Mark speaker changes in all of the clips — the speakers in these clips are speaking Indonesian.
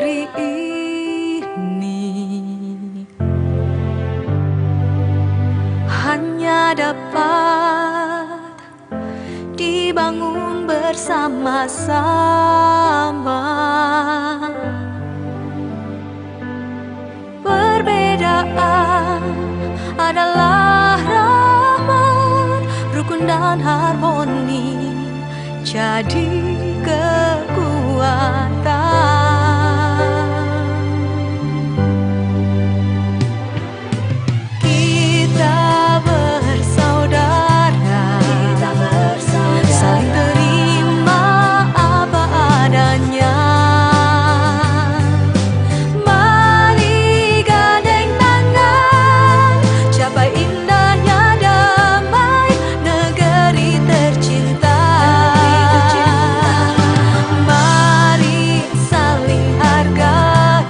Speaker 1: hari ini hanya dapat dibangun bersama-sama. Perbedaan adalah rahmat, rukun dan harmoni jadi kekuatan. Kita bersaudara, saling terima apa adanya. Mari gandeng tangan, capai indahnya damai negeri tercinta. Mari saling hargai,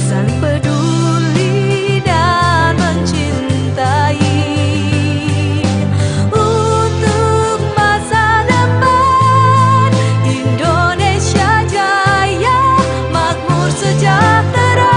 Speaker 1: saling peduli dan mencintai untuk masa depan Indonesia jaya, makmur sejahtera.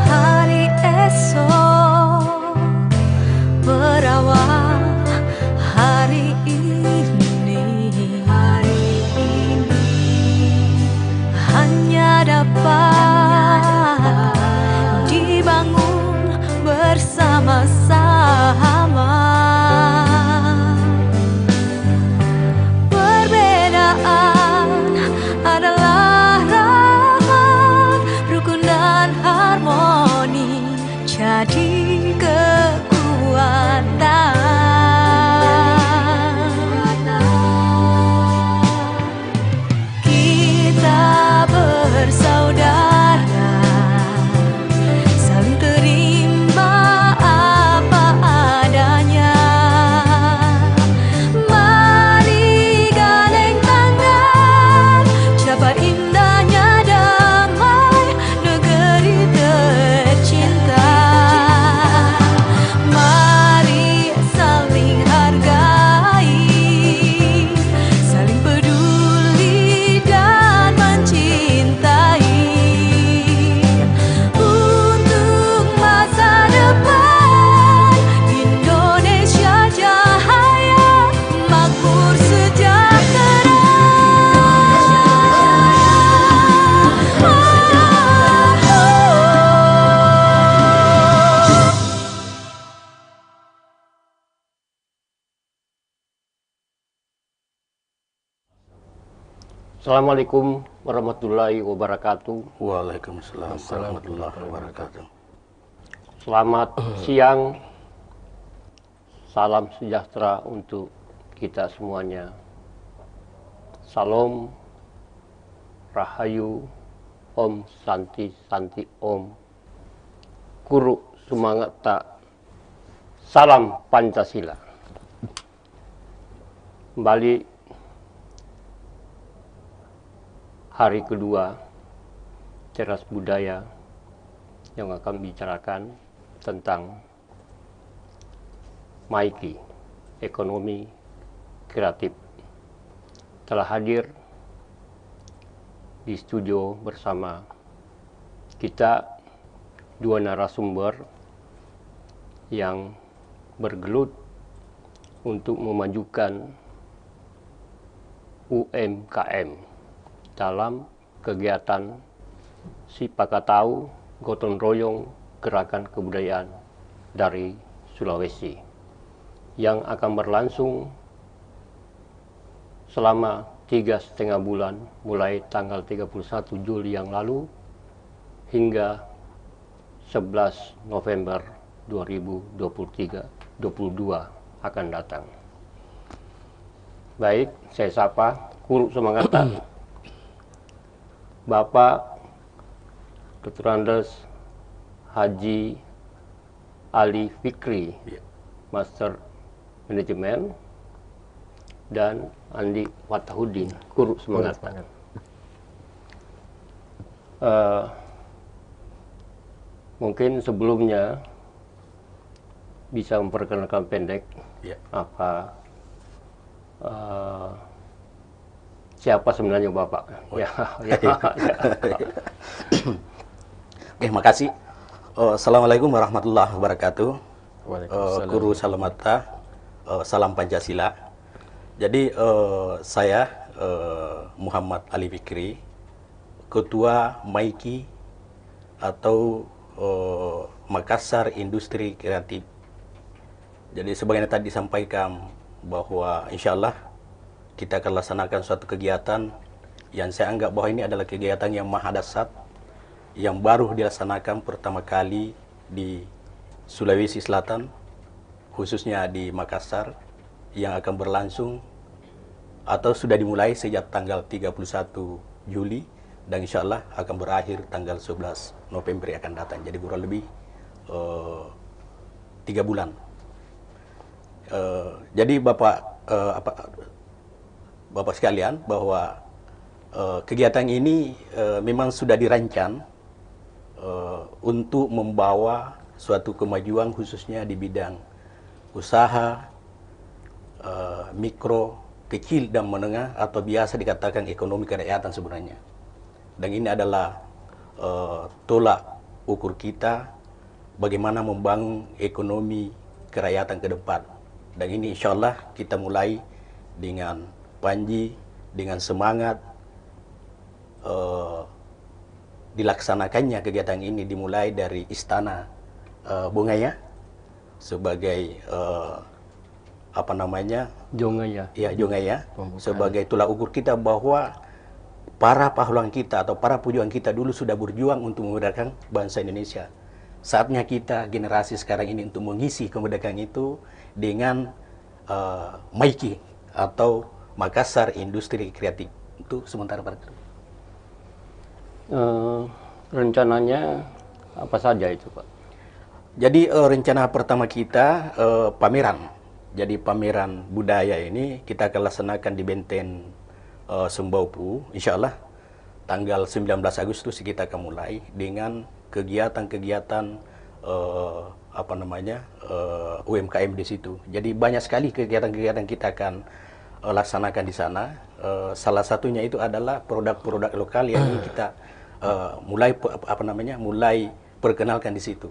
Speaker 1: Hari esok berawal hari ini, hanya dapat dibangun bersama-sama. Perbedaan adalah rahmat, rukun dan harmoni jadi kekuatan. Kita bersaudara, saling terima apa adanya. Mari gandeng tangan, capai indahnya damai negeri tercinta. Mari saling hargai, saling peduli dan mencintai untuk masa depan Indonesia jaya, makmur sejahtera.
Speaker 2: Assalamualaikum warahmatullahi wabarakatuh.
Speaker 3: Waalaikumsalam warahmatullahi wabarakatuh.
Speaker 2: Selamat siang, salam sejahtera untuk kita semuanya. Salam, Rahayu, Om Santi Santi Om, Guru semangat tak, salam Pancasila. Kembali hari kedua Teras Budaya yang akan bicarakan tentang MAIKI, ekonomi kreatif. Telah hadir di studio bersama kita dua narasumber yang bergelut untuk memajukan UMKM dalam kegiatan Sipakatau Gotong Royong Gerakan Kebudayaan dari Sulawesi yang akan berlangsung selama 3,5 bulan mulai tanggal 31 Juli yang lalu hingga 11 November 2022 akan datang. Baik, saya sapa Guru Semangata, Bapak Dr. Andes Haji Ali Fikri,
Speaker 3: Ya.
Speaker 2: Master Manajemen, dan Andi Watahuddin, Guru Semangata. Mungkin sebelumnya bisa memperkenalkan pendek
Speaker 3: Ya.
Speaker 2: apa siapa sebenarnya Bapak? Ya, ya, ya.
Speaker 3: Oke, makasih. Assalamualaikum warahmatullahi wabarakatuh. Guru Salamata, salam Pancasila. Jadi saya Muhammad Ali Fikri, Ketua MAIKI atau Makassar Industri Kreatif. Jadi sebagaimana tadi disampaikan bahwa insya Allah kita akan laksanakan suatu kegiatan yang saya anggap bahwa ini adalah kegiatan yang maha dahsyat, yang baru dilaksanakan pertama kali di Sulawesi Selatan, khususnya di Makassar, yang akan berlangsung atau sudah dimulai sejak tanggal 31 Juli dan insya Allah akan berakhir tanggal 11 November yang akan datang. Jadi kurang lebih 3 bulan. Jadi Bapak sekalian, bahwa kegiatan ini memang sudah dirancang untuk membawa suatu kemajuan khususnya di bidang usaha mikro, kecil dan menengah atau biasa dikatakan ekonomi kerakyatan sebenarnya. Dan ini adalah tolak ukur kita bagaimana membangun ekonomi kerakyatan ke depan. Dan ini insya Allah kita mulai dengan Panji, dengan semangat dilaksanakannya kegiatan ini dimulai dari Istana Bungaya sebagai
Speaker 2: Jongaya.
Speaker 3: Ya, Jongaya sebagai tolak ukur kita bahwa para pahlawan kita atau para pejuang kita dulu sudah berjuang untuk memerdekakan bangsa Indonesia. Saatnya kita generasi sekarang ini untuk mengisi kemerdekaan itu dengan MAIKI atau Makassar Industri Kreatif. Itu sementara pada itu.
Speaker 2: Rencananya apa saja itu, Pak?
Speaker 3: Jadi rencana pertama kita pameran. Jadi pameran budaya ini kita akan laksanakan di Benteng Sembaupu, insya Allah tanggal 19 Agustus kita akan mulai dengan kegiatan-kegiatan UMKM di situ. Jadi banyak sekali kegiatan-kegiatan kita akan laksanakan di sana. Salah satunya itu adalah produk-produk lokal yang ingin kita mulai perkenalkan di situ.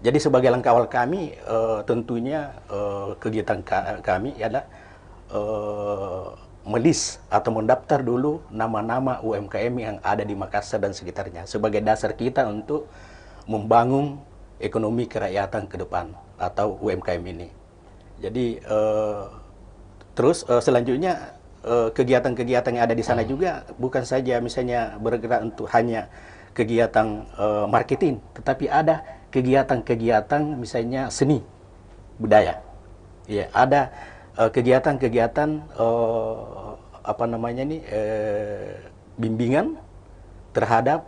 Speaker 3: Jadi sebagai langkah awal kami tentunya kegiatan kami adalah melis atau mendaftar dulu nama-nama UMKM yang ada di Makassar dan sekitarnya sebagai dasar kita untuk membangun ekonomi kerakyatan ke depan atau UMKM ini. Jadi terus selanjutnya kegiatan-kegiatan yang ada di sana juga bukan saja misalnya bergerak untuk hanya kegiatan marketing, tetapi ada kegiatan-kegiatan misalnya seni budaya. Ya, ada kegiatan-kegiatan bimbingan terhadap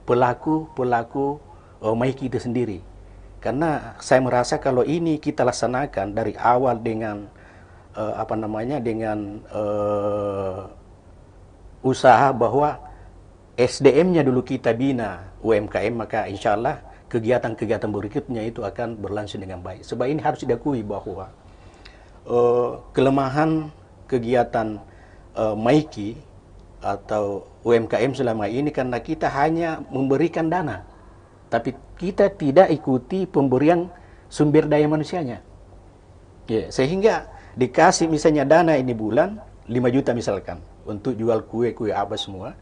Speaker 3: pelaku-pelaku MAIKI itu sendiri. Karena saya merasa kalau ini kita laksanakan dari awal dengan usaha bahwa SDM-nya dulu kita bina UMKM, maka insya Allah kegiatan-kegiatan berikutnya itu akan berlangsung dengan baik. Sebab ini harus diakui bahwa kelemahan kegiatan MAIKI atau UMKM selama ini karena kita hanya memberikan dana, tapi kita tidak ikuti pemberian sumber daya manusianya. Ya, sehingga dikasih misalnya dana ini bulan 5 juta misalkan untuk jual kue-kue apa semua,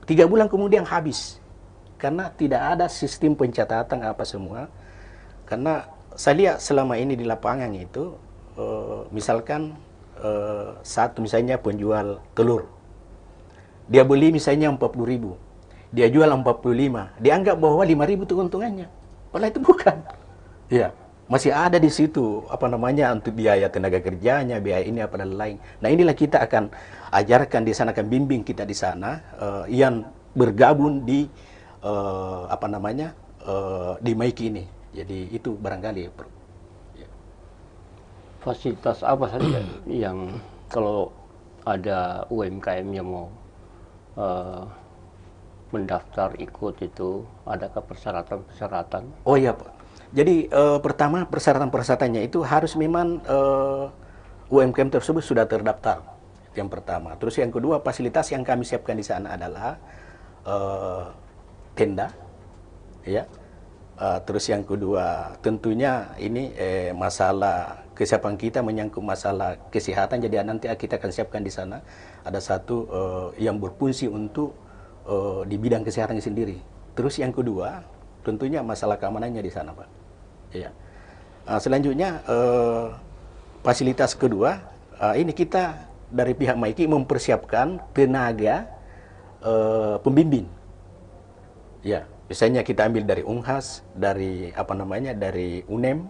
Speaker 3: 3 bulan kemudian habis karena tidak ada sistem pencatatan apa semua. Karena saya lihat selama ini di lapangan itu misalkan satu misalnya penjual telur, dia beli misalnya 40.000, dia jual 45, dianggap bahwa 5.000 itu keuntungannya, padahal itu bukan. Ya, masih ada di situ apa namanya untuk biaya tenaga kerjanya, biaya ini apa dan lain. Nah inilah kita akan ajarkan di sana, akan bimbing kita di sana yang bergabung di apa namanya di Maiki ini. Jadi itu barangkali.
Speaker 2: Fasilitas apa saja yang kalau ada UMKM yang mau mendaftar ikut itu, adakah persyaratan-persyaratan?
Speaker 3: Oh iya Pak. Jadi pertama persyaratan-persyaratannya itu harus memang UMKM tersebut sudah terdaftar. Yang pertama. Terus yang kedua, fasilitas yang kami siapkan di sana adalah tenda, ya. Terus yang kedua, tentunya ini masalah kesiapan kita menyangkut masalah kesehatan. Jadi nanti kita akan siapkan di sana ada satu yang berfungsi untuk di bidang kesehatan sendiri. Terus yang kedua, tentunya masalah keamanannya di sana, Pak. Ya. Selanjutnya fasilitas kedua, ini kita dari pihak Maiki mempersiapkan tenaga pembimbing. Ya, misalnya kita ambil dari Unhas, dari apa namanya, dari UNEM,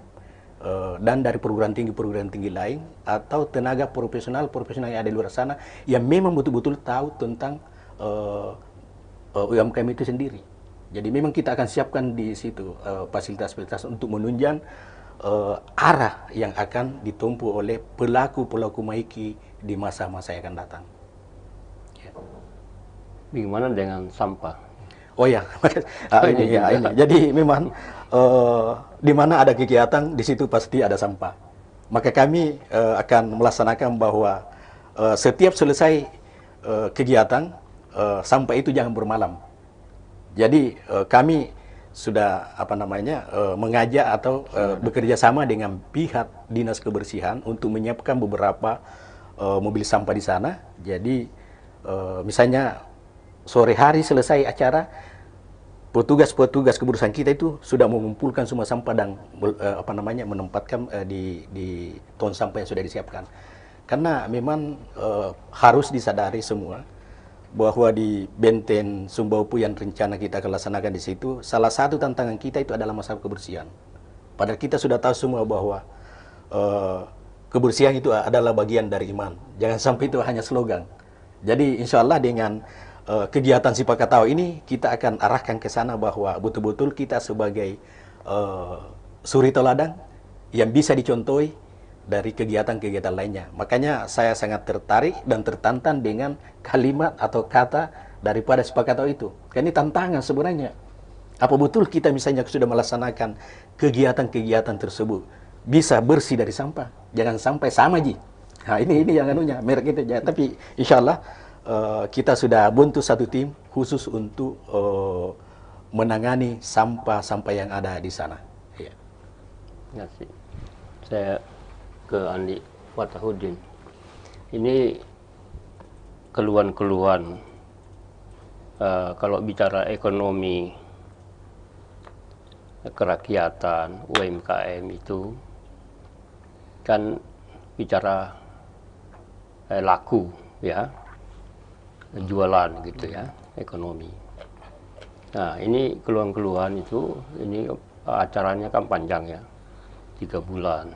Speaker 3: dan dari perguruan tinggi lain, atau tenaga profesional yang ada di luar sana yang memang betul-betul tahu tentang UMKM itu sendiri. Jadi memang kita akan siapkan di situ fasilitas-fasilitas untuk menunjang arah yang akan ditempuh oleh pelaku-pelaku Maiki di masa-masa yang akan datang. Ya.
Speaker 2: Bagaimana dengan sampah?
Speaker 3: Oh ya, ini. Jadi memang di mana ada kegiatan, di situ pasti ada sampah. Maka kami akan melaksanakan bahwa setiap selesai kegiatan, sampah itu jangan bermalam. Jadi kami sudah apa namanya mengajak atau bekerja sama dengan pihak dinas kebersihan untuk menyiapkan beberapa mobil sampah di sana. Jadi misalnya sore hari selesai acara, petugas kebersihan kita itu sudah mengumpulkan semua sampah dan apa namanya menempatkan di tong sampah yang sudah disiapkan. Karena memang harus disadari semua bahwa di Benteng Sumbaupu yang rencana kita akan laksanakan di situ, salah satu tantangan kita itu adalah masalah kebersihan. Padahal kita sudah tahu semua bahwa kebersihan itu adalah bagian dari iman. Jangan sampai itu hanya slogan. Jadi insya Allah dengan kegiatan Sipakatau ini kita akan arahkan ke sana bahwa betul-betul kita sebagai suri teladan yang bisa dicontohi dari kegiatan-kegiatan lainnya. Makanya saya sangat tertarik dan tertantang dengan kalimat atau kata daripada Sipakatau itu. Karena ini tantangan sebenarnya. Apa betul kita misalnya sudah melaksanakan kegiatan-kegiatan tersebut bisa bersih dari sampah? Jangan sampai sama, Ji. Nah, ini yang anunya, merek itu. Ya, tapi insya Allah kita sudah bentuk satu tim khusus untuk menangani sampah-sampah yang ada di sana. Ya.
Speaker 2: Terima kasih. Saya ke Andi Fatahudin. Ini keluhan-keluhan kalau bicara ekonomi kerakyatan UMKM itu kan bicara laku ya, jualan gitu ya, ekonomi. Nah ini keluhan-keluhan itu, ini acaranya kan panjang ya, 3 bulan.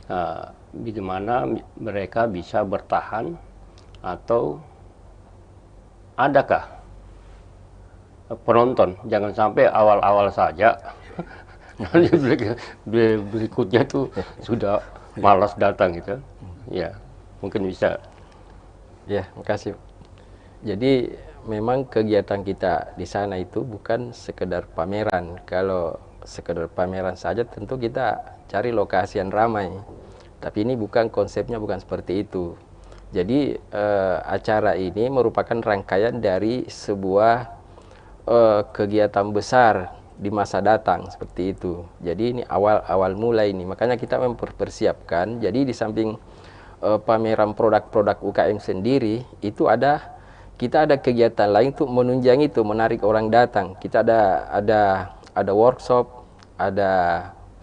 Speaker 2: Nah, bagaimana mereka bisa bertahan atau adakah penonton, jangan sampai awal-awal saja nanti berikutnya tuh sudah malas datang gitu ya, mungkin bisa.
Speaker 4: Ya, makasih. Jadi memang kegiatan kita di sana itu bukan sekedar pameran. Kalau sekedar pameran saja tentu kita cari lokasi yang ramai, tapi ini bukan konsepnya, bukan seperti itu. Jadi acara ini merupakan rangkaian dari sebuah kegiatan besar di masa datang, seperti itu. Jadi ini awal mulai ini, makanya kita mempersiapkan. Jadi di samping pameran produk-produk UKM sendiri, itu kita ada kegiatan lain untuk menunjang itu, menarik orang datang. Kita ada workshop, ada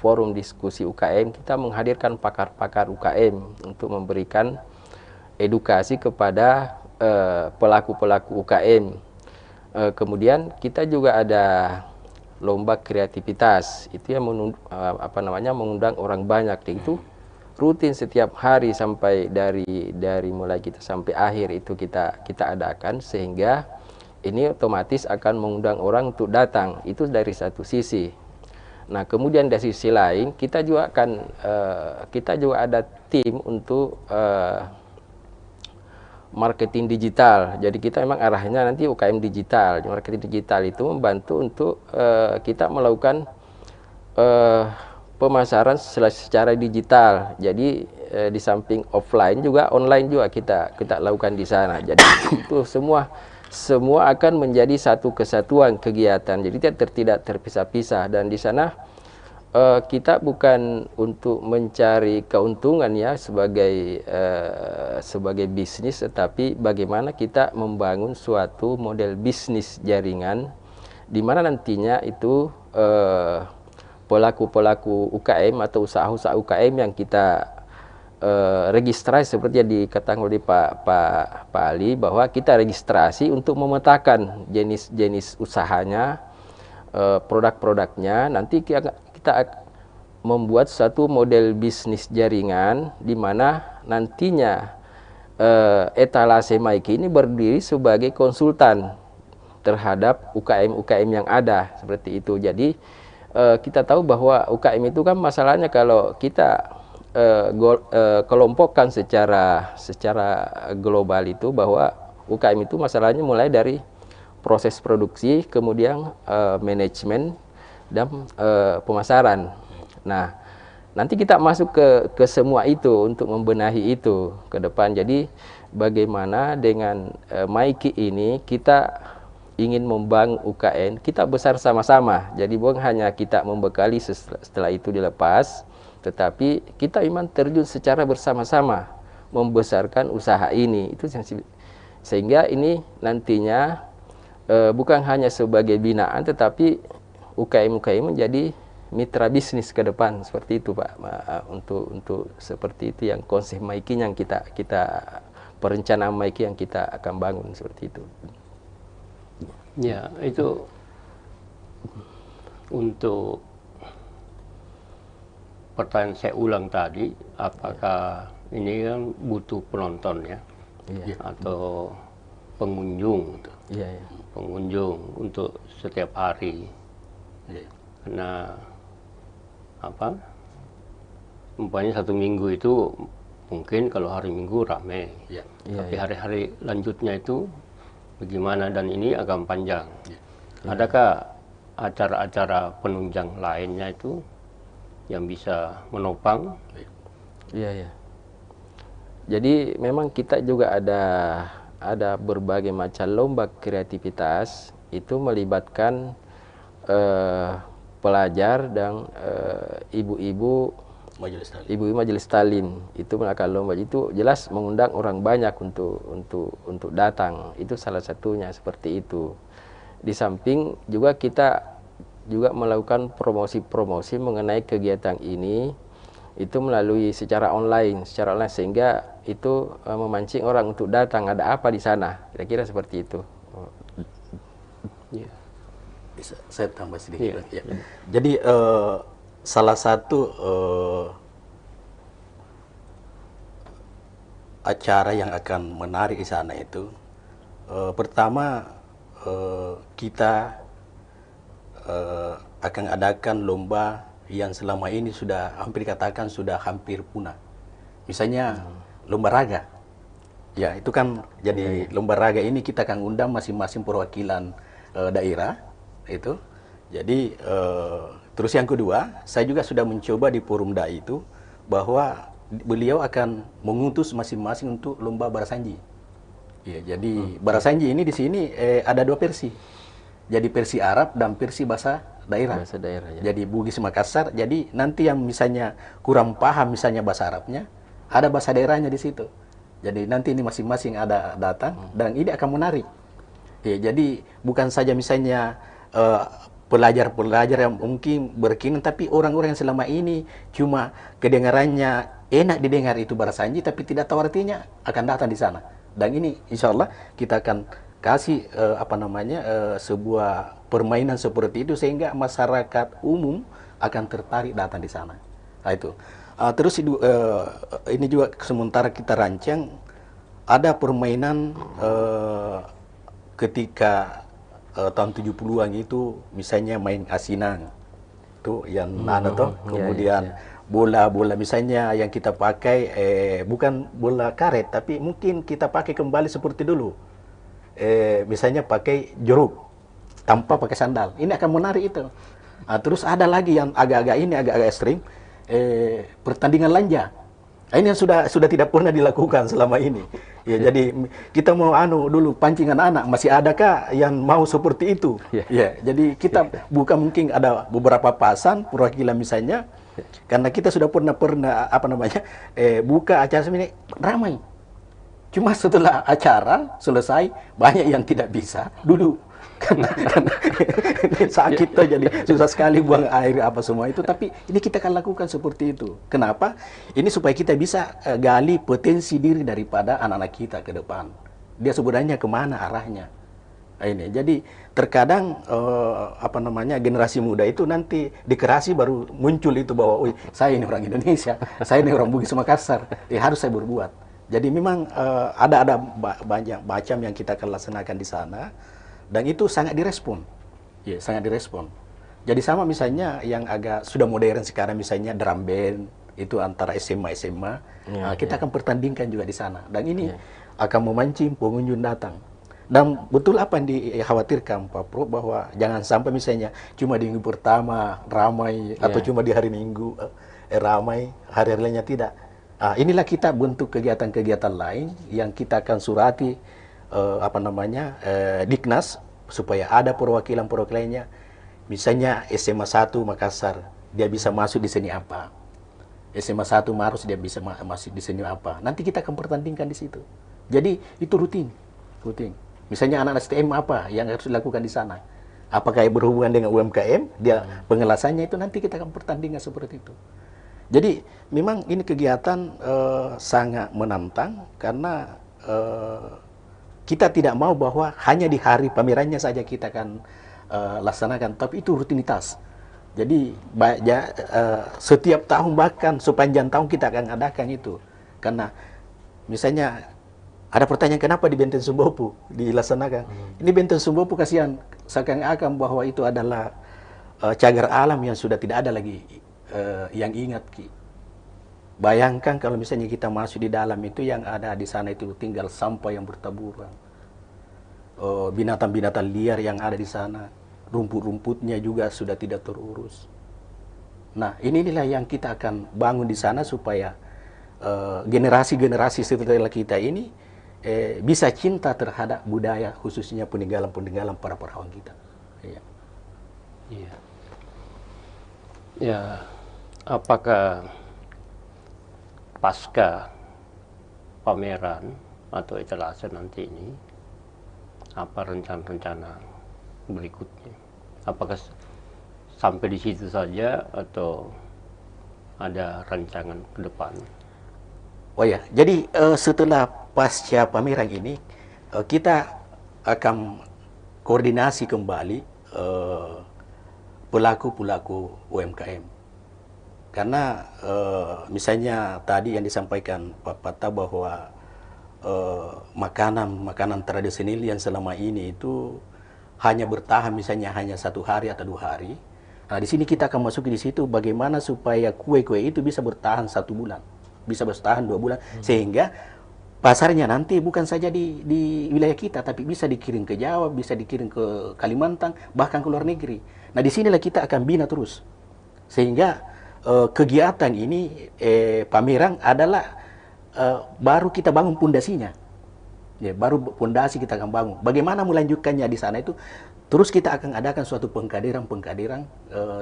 Speaker 4: forum diskusi UKM, kita menghadirkan pakar-pakar UKM untuk memberikan edukasi kepada pelaku-pelaku UKM. Kemudian kita juga ada lomba kreativitas. Itu yang mengundang orang banyak. Dan itu rutin setiap hari sampai dari mulai kita sampai akhir itu kita adakan, sehingga ini otomatis akan mengundang orang untuk datang. Itu dari satu sisi. Nah, kemudian dari sisi lain kita juga ada tim untuk marketing digital. Jadi kita memang arahnya nanti UKM digital. Marketing digital itu membantu untuk kita melakukan pemasaran secara digital. Jadi di samping offline juga online juga kita lakukan di sana. Jadi itu semua akan menjadi satu kesatuan kegiatan. Jadi tidak terpisah-pisah, dan di sana kita bukan untuk mencari keuntungan ya sebagai bisnis, tetapi bagaimana kita membangun suatu model bisnis jaringan di mana nantinya itu pelaku-pelaku UKM atau usaha-usaha UKM yang kita registrasi seperti yang dikatakan oleh Pak Ali, bahwa kita registrasi untuk memetakan jenis-jenis usahanya, produk-produknya. Nanti kita membuat satu model bisnis jaringan di mana nantinya etalase Maiki ini berdiri sebagai konsultan terhadap UKM-UKM yang ada seperti itu. Jadi kita tahu bahwa UKM itu kan masalahnya kalau kita kelompokkan secara global itu, bahwa UKM itu masalahnya mulai dari proses produksi, kemudian manajemen dan pemasaran. Nah, nanti kita masuk ke semua itu untuk membenahi itu ke depan. Jadi bagaimana dengan Maiki ini kita ingin membangun UKM, kita besar sama-sama. Jadi bukan hanya kita membekali setelah itu dilepas, tetapi kita memang terjun secara bersama-sama membesarkan usaha ini. Itu sehingga ini nantinya bukan hanya sebagai binaan, tetapi UKM-UKM menjadi mitra bisnis ke depan, seperti itu Pak. Untuk seperti itu yang konsep Maiki yang kita perencanaan Maiki yang kita akan bangun seperti itu.
Speaker 2: Ya, itu untuk pertanyaan saya ulang tadi, apakah ini kan butuh penonton ya, atau pengunjung, pengunjung untuk setiap hari, karena apa? Umpamanya satu minggu itu mungkin kalau hari Minggu ramai, tapi hari-hari lanjutnya itu bagaimana, dan ini agak panjang. Adakah acara-acara penunjang lainnya itu yang bisa menopang?
Speaker 4: Iya. Jadi memang kita juga ada berbagai macam lomba kreativitas, itu melibatkan pelajar dan ibu-ibu majelis talim. Itu melakukan lomba, itu jelas mengundang orang banyak untuk datang. Itu salah satunya seperti itu. Di samping juga kita juga melakukan promosi-promosi mengenai kegiatan ini, itu melalui secara online, sehingga itu memancing orang untuk datang. Ada apa di sana? Kira-kira seperti itu.
Speaker 3: Bisa saya tambah sedikit? Ya. Jadi salah satu acara yang akan menarik di sana itu, pertama kita akan adakan lomba yang selama ini sudah hampir dikatakan sudah hampir punah. Misalnya lomba raga. Ya, itu kan jadi lomba raga ini kita akan undang masing-masing perwakilan daerah itu. Jadi terus yang kedua, saya juga sudah mencoba di forum dai itu bahwa beliau akan mengutus masing-masing untuk lomba barasanji. Ya, jadi barasanji ini di sini ada dua versi. Jadi versi Arab dan versi bahasa daerah.
Speaker 4: Bahasa daerah, ya.
Speaker 3: Jadi Bugis Makassar. Jadi nanti yang misalnya kurang paham misalnya bahasa Arabnya, ada bahasa daerahnya di situ. Jadi nanti ini masing-masing ada datang dan ini akan menarik. Ya, jadi bukan saja misalnya pelajar-pelajar yang mungkin berkeinginan, tapi orang-orang yang selama ini cuma kedengarannya enak didengar itu barasanji, tapi tidak tahu artinya, akan datang di sana. Dan ini insya Allah kita akan kasih sebuah permainan seperti itu sehingga masyarakat umum akan tertarik datang di sana. Nah, itu. Terus ini juga sementara kita rancang ada permainan ketika tahun 70-an itu misalnya main asinan. Itu yang nana toh, kemudian bola-bola misalnya yang kita pakai bukan bola karet tapi mungkin kita pakai kembali seperti dulu. Misalnya pakai jeruk tanpa pakai sandal. Ini akan menarik itu. Terus ada lagi yang agak-agak ekstrim, pertandingan lanja. Ini yang sudah tidak pernah dilakukan selama ini. Ya, jadi kita mau dulu pancingan anak, masih adakah yang mau seperti itu? Ya, jadi kita buka mungkin ada beberapa pasan perwakilan misalnya, karena kita sudah pernah buka acara ini ramai. Cuma setelah acara selesai banyak yang tidak bisa duduk. karena sakit tuh, jadi susah sekali buang air apa semua itu, tapi ini kita akan lakukan seperti itu. Kenapa? Ini supaya kita bisa gali potensi diri daripada anak-anak kita ke depan. Dia sebenarnya kemana arahnya. Nah, ini jadi terkadang generasi muda itu nanti dikerasi baru muncul itu bahwa saya ini orang Indonesia, saya ini orang Bugis Makassar, harus saya berbuat. Jadi memang ada banyak macam yang kita akan laksanakan di sana. Dan itu sangat direspon, sangat direspon. Jadi sama misalnya yang agak sudah modern sekarang misalnya drum band itu antara SMA, kita akan pertandingkan juga di sana. Dan ini akan memancing pengunjung datang. Dan betul apa yang dikhawatirkan Pak Pro bahwa jangan sampai misalnya cuma di minggu pertama ramai atau cuma di hari Minggu ramai, hari lainnya tidak. Inilah kita bentuk kegiatan-kegiatan lain yang kita akan surati Diknas supaya ada perwakilan-perwakilannya. Misalnya SMA 1 Makassar, dia bisa masuk di seni apa? SMA 1 Maros dia bisa masuk di seni apa? Nanti kita akan pertandingkan di situ. Jadi itu rutin. Misalnya anak STM apa yang harus dilakukan di sana? Apakah berhubungan dengan UMKM? Dia pengelasannya itu nanti kita akan pertandingan seperti itu. Jadi memang ini kegiatan sangat menantang karena kita tidak mau bahwa hanya di hari pamerannya saja kita akan laksanakan, tapi itu rutinitas. Jadi setiap tahun bahkan sepanjang tahun kita akan adakan itu. Karena misalnya ada pertanyaan kenapa di Benteng Sumbopu dilaksanakan. Ini Benteng Sumbopu kasihan seakan-akan bahwa itu adalah cagar alam yang sudah tidak ada lagi yang ingat. Bayangkan kalau misalnya kita masuk di dalam itu yang ada di sana itu tinggal sampah yang bertaburan. Binatang-binatang liar yang ada di sana. Rumput-rumputnya juga sudah tidak terurus. Nah, inilah yang kita akan bangun di sana supaya generasi-generasi setelah kita ini bisa cinta terhadap budaya, khususnya peninggalan-peninggalan para pahlawan kita.
Speaker 2: Ya, apakah pasca pameran atau etalase nanti ini apa rencana-rencana berikutnya? Apakah sampai di situ saja atau ada rancangan ke depan?
Speaker 3: Oh ya, jadi setelah pasca pameran ini kita akan koordinasi kembali pelaku-pelaku UMKM. Karena misalnya tadi yang disampaikan Pak Pata bahwa makanan tradisional yang selama ini itu hanya bertahan misalnya hanya 1 hari atau 2 hari. Nah, di sini kita akan masuk di situ bagaimana supaya kue-kue itu bisa bertahan 1 bulan, bisa bertahan 2 bulan, sehingga pasarnya nanti bukan saja di wilayah kita, tapi bisa dikirim ke Jawa, bisa dikirim ke Kalimantan, bahkan ke luar negeri. Nah, di sinilah kita akan bina terus, sehingga kegiatan ini pameran adalah baru kita bangun pondasinya. Ya, baru pondasi kita akan bangun. Bagaimana melanjutkannya di sana itu, terus kita akan adakan suatu pengkaderan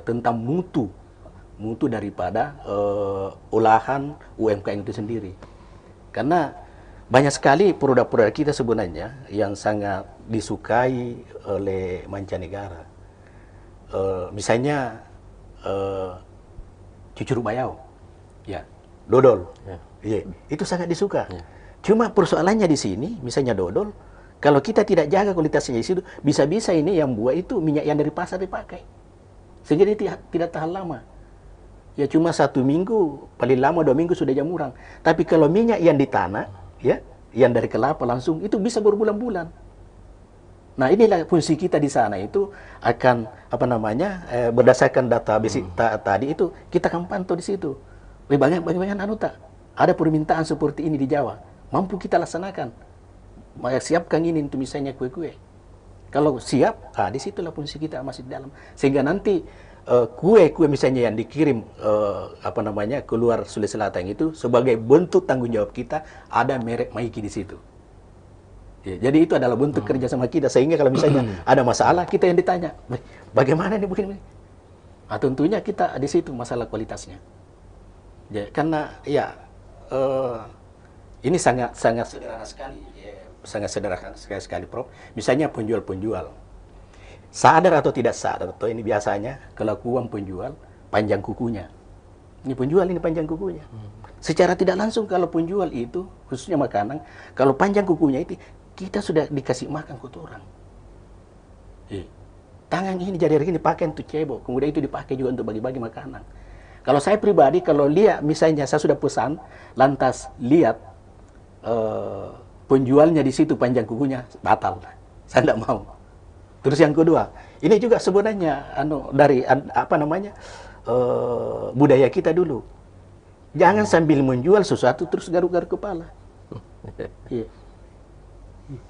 Speaker 3: tentang mutu daripada olahan UMKM itu sendiri. Karena banyak sekali produk-produk kita sebenarnya yang sangat disukai oleh mancanegara. Misalnya cucuruk bayau, ya, dodol, itu sangat disuka. Cuma persoalannya di sini, misalnya dodol, Kalau kita tidak jaga kualitasnya di situ, bisa-bisa ini yang buah itu minyak yang dari pasar dipakai. Sehingga dia tidak tahan lama. Ya cuma 1 minggu, paling lama 2 minggu sudah jamurang. Tapi kalau minyak yang di tanah, ya, yang dari kelapa langsung, itu bisa berbulan-bulan. Nah inilah fungsi kita di sana itu akan, apa namanya, berdasarkan data basic tadi itu, kita akan pantau di situ. Bagaimana ada permintaan seperti ini di Jawa, mampu kita laksanakan. Siapkan ini untuk misalnya kue-kue. Kalau siap, disitulah fungsi kita masih di dalam. Sehingga nanti kue-kue misalnya yang dikirim apa namanya keluar Sulawesi Selatan itu sebagai bentuk tanggung jawab kita, ada merek Maiki di situ. Ya, jadi itu adalah bentuk kerja sama kita. Sehingga kalau misalnya ada masalah, kita yang ditanya, bagaimana ini begini? Nah, tentunya kita di situ masalah kualitasnya. Ya, karena ya ini sangat sederhana sekali. Sangat sederhana sekali, Prof. Misalnya penjual-penjual sadar atau tidak sadar, atau ini biasanya kelakuan penjual panjang kukunya. Ini penjual ini panjang kukunya. Secara tidak langsung kalau penjual itu khususnya makanan, kalau panjang kukunya itu kita sudah dikasih makan kotoran. Tangan ini jari ini pakai untuk cebok, kemudian itu dipakai juga untuk bagi-bagi makanan. Kalau saya pribadi kalau lihat misalnya saya sudah pesan, lantas lihat penjualnya di situ panjang kukunya, batal. Saya tidak mau. Terus yang kedua, ini juga sebenarnya dari apa namanya budaya kita dulu. Jangan sambil menjual sesuatu terus garuk-garuk kepala.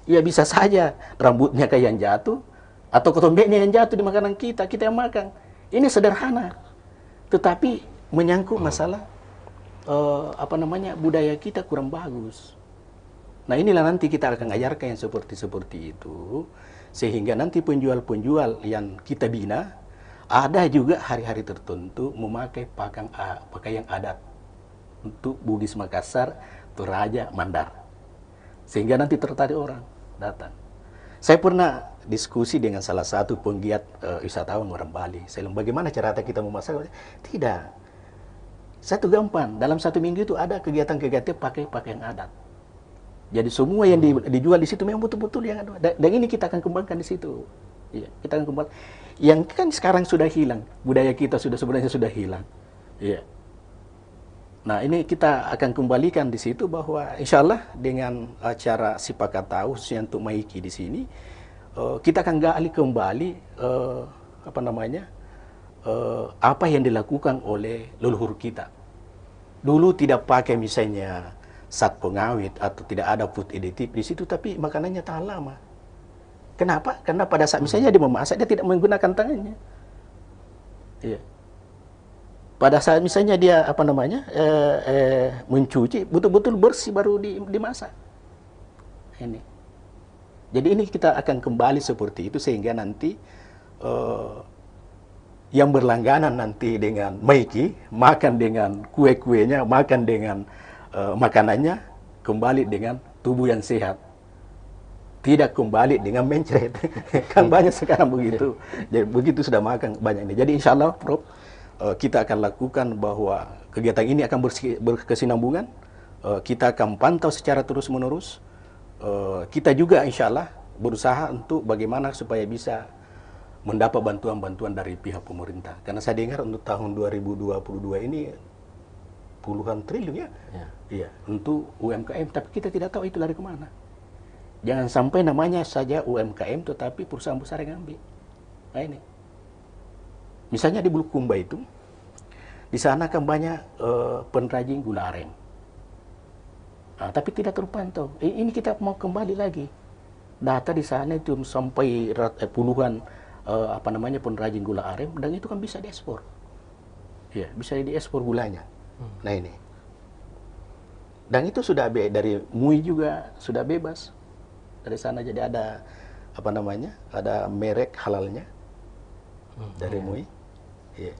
Speaker 3: Ya bisa saja rambutnya kayak yang jatuh atau ketombennya yang jatuh di makanan kita yang makan. Ini sederhana, tetapi menyangkut masalah apa namanya budaya kita kurang bagus. Nah inilah nanti kita akan ajarkan yang seperti itu, sehingga nanti penjual-penjual yang kita bina, ada juga hari-hari tertentu memakai pakaian adat untuk Bugis Makassar, Toraja, Mandar. Sehingga nanti tertarik orang datang. Saya pernah diskusi dengan salah satu penggiat wisatawan orang Bali. Saya bilang, bagaimana cara kita memasak? Tidak. Satu gampang, dalam 1 minggu itu ada kegiatan-kegiatan pakai pakaian adat. Jadi semua yang dijual di situ memang betul-betul yang ada. Dan ini kita akan kembangkan di situ. Iya, kita akan kembangkan. Yang kan sekarang sudah hilang, budaya kita sebenarnya sudah hilang. Iya. Nah ini kita akan kembalikan di situ bahwa insya Allah dengan acara Sipakat Tahu khususnya untuk Maiki di sini, kita akan gali kembali apa namanya apa yang dilakukan oleh leluhur kita. Dulu tidak pakai misalnya zat pengawet atau tidak ada food additive di situ, tapi makanannya tahan lama. Kenapa? Karena pada saat misalnya dia memasak, dia tidak menggunakan tangannya. Iya. Pada saat misalnya dia apa namanya mencuci, betul-betul bersih baru dimasak. Ini. Jadi ini kita akan kembali seperti itu sehingga nanti yang berlangganan nanti dengan Maiki, makan dengan kue-kuenya, makan dengan makanannya, kembali dengan tubuh yang sehat, tidak kembali dengan mencret. Kan banyak sekarang begitu. Jadi begitu sudah makan banyak ini. Jadi insya Allah, Prof, kita akan lakukan bahwa kegiatan ini akan berkesinambungan. Kita akan pantau secara terus-menerus. Kita juga insya Allah berusaha untuk bagaimana supaya bisa mendapat bantuan-bantuan dari pihak pemerintah. Karena saya dengar untuk tahun 2022 ini puluhan triliun ya. Iya, untuk UMKM, tapi kita tidak tahu itu lari kemana. Jangan sampai namanya saja UMKM, tetapi perusahaan besar yang ambil. Nah ini. Misalnya di Bulukumba itu, di sana kan banyak pengrajin gula aren. Nah, tapi tidak terpantau. Ini kita mau kembali lagi. Data di sana itu sampai puluhan apa namanya pengrajin gula aren, dan itu kan bisa diekspor. Ya, bisa diekspor gulanya. Nah ini. Dan itu sudah dari MUI juga sudah bebas. Dari sana jadi ada apa namanya? Ada merek halalnya dari MUI. Iya.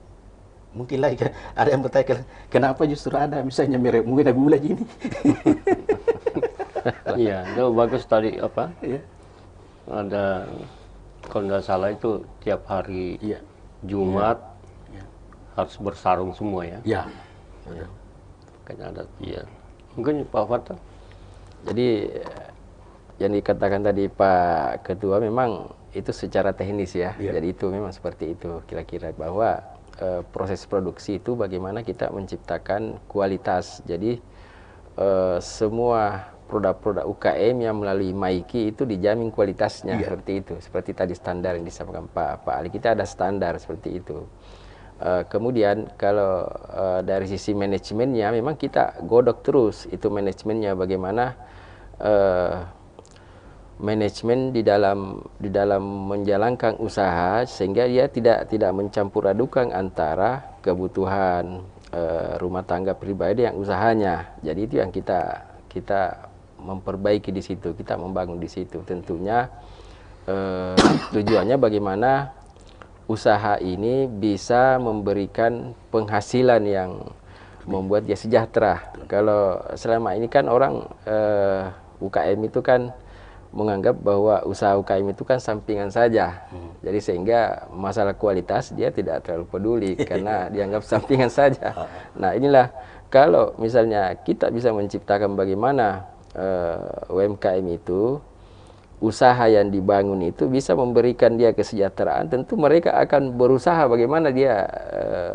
Speaker 3: Mungkin lagi ada yang bertanya kenapa justru ada misalnya merek MUI ada gula gini.
Speaker 2: Iya, itu bagus tadi apa?
Speaker 3: Iya.
Speaker 2: Ada kalau nggak salah itu tiap hari Jumat harus bersarung semua ya.
Speaker 3: Iya.
Speaker 2: Kayaknya ada. Iya. Mungkin Pak Fatah.
Speaker 4: Jadi yang dikatakan tadi Pak Ketua memang itu secara teknis ya. Jadi itu memang seperti itu kira-kira, bahwa proses produksi itu bagaimana kita menciptakan kualitas. Jadi semua produk-produk UKM yang melalui Maiki itu dijamin kualitasnya seperti itu. Seperti tadi standar yang disampaikan Pak Ali, kita ada standar seperti itu. Kemudian kalau dari sisi manajemennya memang kita godok terus itu manajemennya, bagaimana manajemen di dalam menjalankan usaha sehingga dia tidak mencampur adukan antara kebutuhan rumah tangga pribadi yang usahanya. Jadi itu yang kita memperbaiki di situ, kita membangun di situ. Tentunya tujuannya bagaimana usaha ini bisa memberikan penghasilan yang membuat dia sejahtera. Kalau selama ini kan orang UKM itu kan menganggap bahwa usaha UKM itu kan sampingan saja. Jadi sehingga masalah kualitas dia tidak terlalu peduli karena dianggap sampingan saja. Nah, inilah kalau misalnya kita bisa menciptakan bagaimana UMKM itu, usaha yang dibangun itu bisa memberikan dia kesejahteraan, tentu mereka akan berusaha bagaimana dia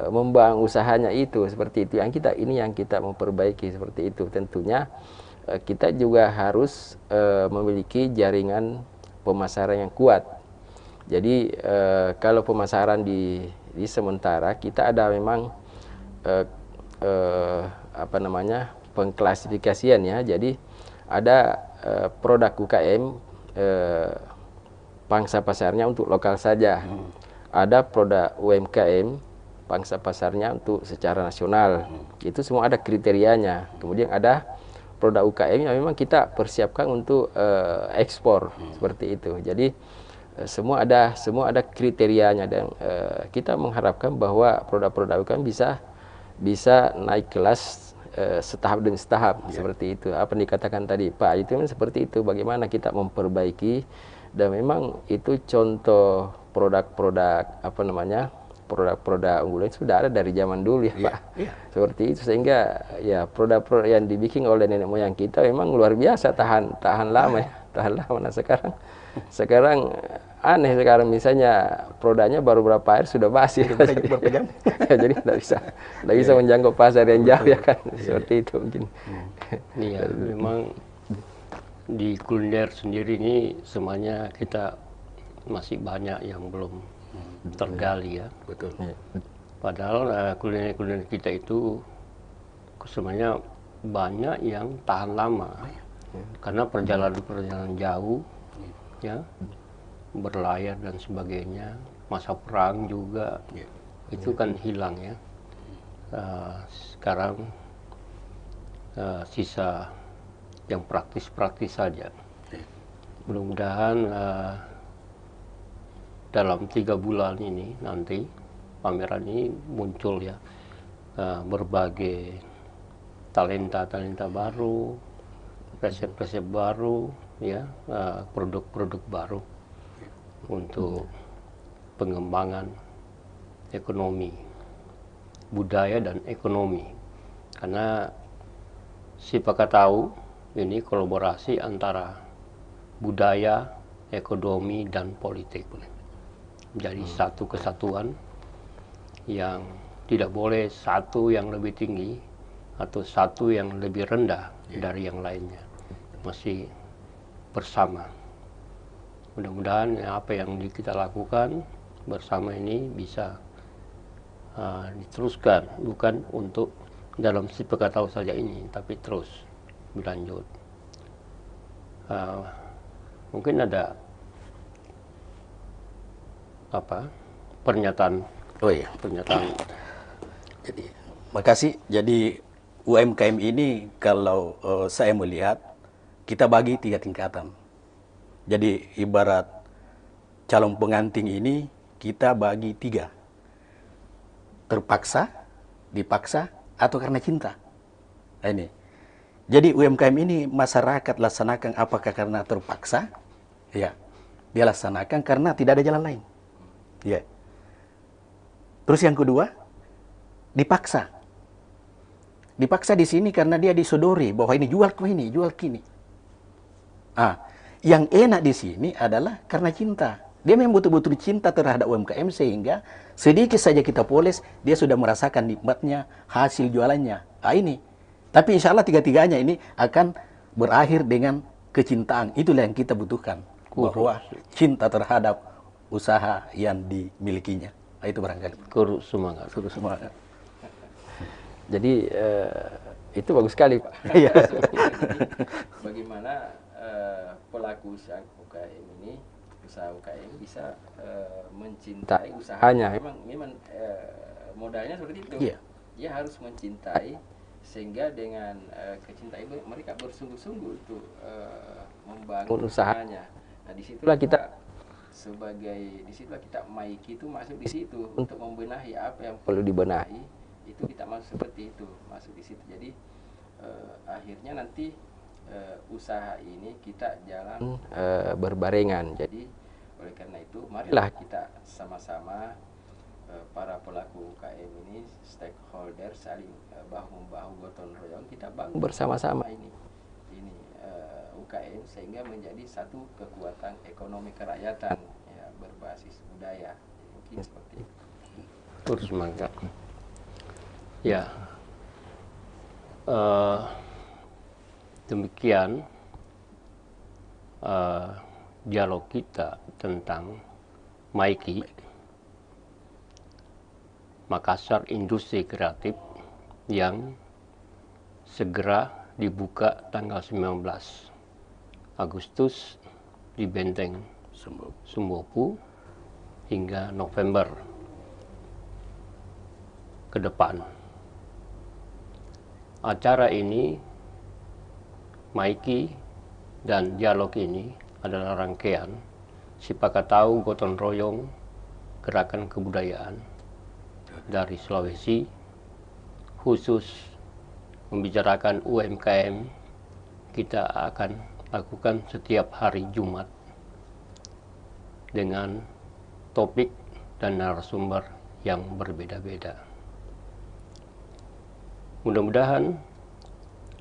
Speaker 4: membangun usahanya itu seperti itu. Ini yang kita memperbaiki seperti itu. Tentunya kita juga harus memiliki jaringan pemasaran yang kuat. Jadi kalau pemasaran di sementara kita ada memang pengklasifikasian ya. Jadi ada produk UKM pangsa pasarnya untuk lokal saja. Ada produk UMKM pangsa pasarnya untuk secara nasional. Itu semua ada kriterianya. Kemudian ada produk UKM yang memang kita persiapkan untuk ekspor seperti itu. Jadi semua ada kriterianya, dan kita mengharapkan bahwa produk-produk UKM bisa naik kelas setahap demi setahap seperti itu. Apa yang dikatakan tadi Pak itu memang seperti itu, bagaimana kita memperbaiki, dan memang itu contoh produk-produk produk-produk unggulan sudah ada dari zaman dulu ya Pak. Seperti itu, sehingga ya produk-produk yang dibikin oleh nenek moyang kita memang luar biasa, tahan lama ya, tahan lama. Nah sekarang aneh sekarang, misalnya produknya baru berapa hari sudah basi. Jadi tidak bisa menjangkau pasar yang jauh ya kan, seperti itu mungkin.
Speaker 2: Iya, memang di kuliner sendiri ini semuanya kita masih banyak yang belum tergali ya.
Speaker 3: Betul.
Speaker 2: Padahal kuliner kita itu sebenarnya banyak yang tahan lama karena perjalanan jauh ya, berlayar dan sebagainya, masa perang juga itu kan hilang ya. Sekarang sisa yang praktis-praktis saja. Mudah-mudahan dalam 3 bulan ini nanti pameran ini muncul ya berbagai talenta baru, resep-resep baru ya, produk-produk baru untuk pengembangan ekonomi, budaya dan ekonomi. Karena siapa tahu ini kolaborasi antara budaya, ekonomi dan politik. Jadi satu kesatuan yang tidak boleh satu yang lebih tinggi atau satu yang lebih rendah dari yang lainnya. Masih bersama. Mudah-mudahan apa yang kita lakukan bersama ini bisa diteruskan, bukan untuk dalam sipekatau saja ini, tapi terus berlanjut. Mungkin ada pernyataan. Pernyataan.
Speaker 3: Jadi, makasih. Jadi UMKM ini kalau saya melihat kita bagi 3 tingkatan. Jadi ibarat calon pengantin ini kita bagi 3. Terpaksa, dipaksa, atau karena cinta. Nah, ini. Jadi UMKM ini masyarakat laksanakan apakah karena terpaksa? Ya. Dia laksanakan karena tidak ada jalan lain. Ya. Terus yang kedua, dipaksa. Dipaksa di sini karena dia disodori bahwa ini jual kini. yang enak di sini adalah karena cinta. Dia memang betul-betul cinta terhadap UMKM sehingga sedikit saja kita poles, dia sudah merasakan nikmatnya hasil jualannya. Nah, ini. Tapi insya Allah tiga-tiganya ini akan berakhir dengan kecintaan. Itulah yang kita butuhkan. Bahwa cinta terhadap usaha yang dimilikinya. Nah, itu barangkali.
Speaker 2: Kurus semangat.
Speaker 3: Suruh semangat.
Speaker 4: Jadi itu bagus sekali, Pak.
Speaker 3: Iya.
Speaker 4: Bagaimana pelaku usaha UKM ini, usaha UKM bisa mencintai usahanya. Memang modalnya seperti itu.
Speaker 3: Iya.
Speaker 4: Dia harus mencintai, sehingga dengan kecintaan mereka bersungguh-sungguh untuk membangun usahanya. Nah, disitulah kita Maiki itu masuk di situ untuk membenahi apa yang perlu dibenahi. Itu kita masuk seperti itu, masuk di situ. Jadi akhirnya nanti usaha ini kita jalan berbarengan. Jadi oleh karena itu marilah kita sama-sama para pelaku UKM ini, stakeholder, saling bahu-membahu, gotong royong, kita bangun bersama-sama ini UKM sehingga menjadi satu kekuatan ekonomi kerakyatan ya, berbasis budaya. Mungkin seperti itu.
Speaker 2: Terus semangat. Ya, demikian dialog kita tentang Maiki, Makassar Industri Kreatif, yang segera dibuka tanggal 19 Agustus di Benteng Sumbopu hingga November ke depan. Acara ini, Maiki dan dialog ini adalah rangkaian Sipakat Tahu Gotong Royong Gerakan Kebudayaan dari Sulawesi, khusus membicarakan UMKM. Kita akan lakukan setiap hari Jumat dengan topik dan narasumber yang berbeda-beda. Mudah-mudahan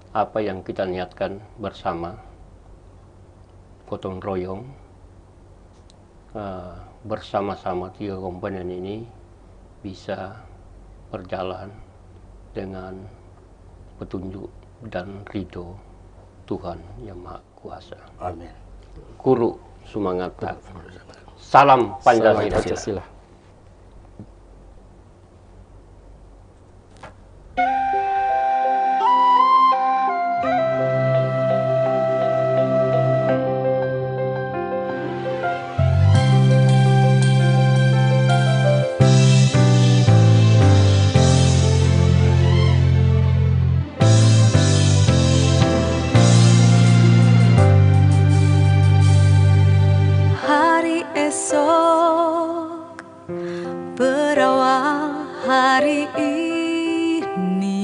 Speaker 2: apa yang kita niatkan bersama, gotong royong, bersama-sama tiga komponen ini bisa berjalan dengan petunjuk dan ridho Tuhan Yang Maha Kuasa.
Speaker 3: Amin.
Speaker 2: Kuru Sumangata. Salam Pancasila.
Speaker 1: Hari esok berawal hari ini,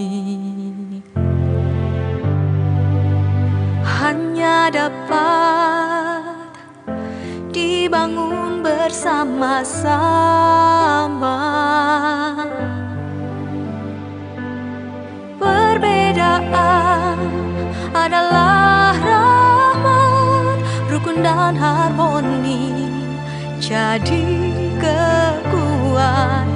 Speaker 1: hanya dapat dibangun bersama-sama. Perbedaan adalah rahmat, rukun dan harmoni jadi kekuatan.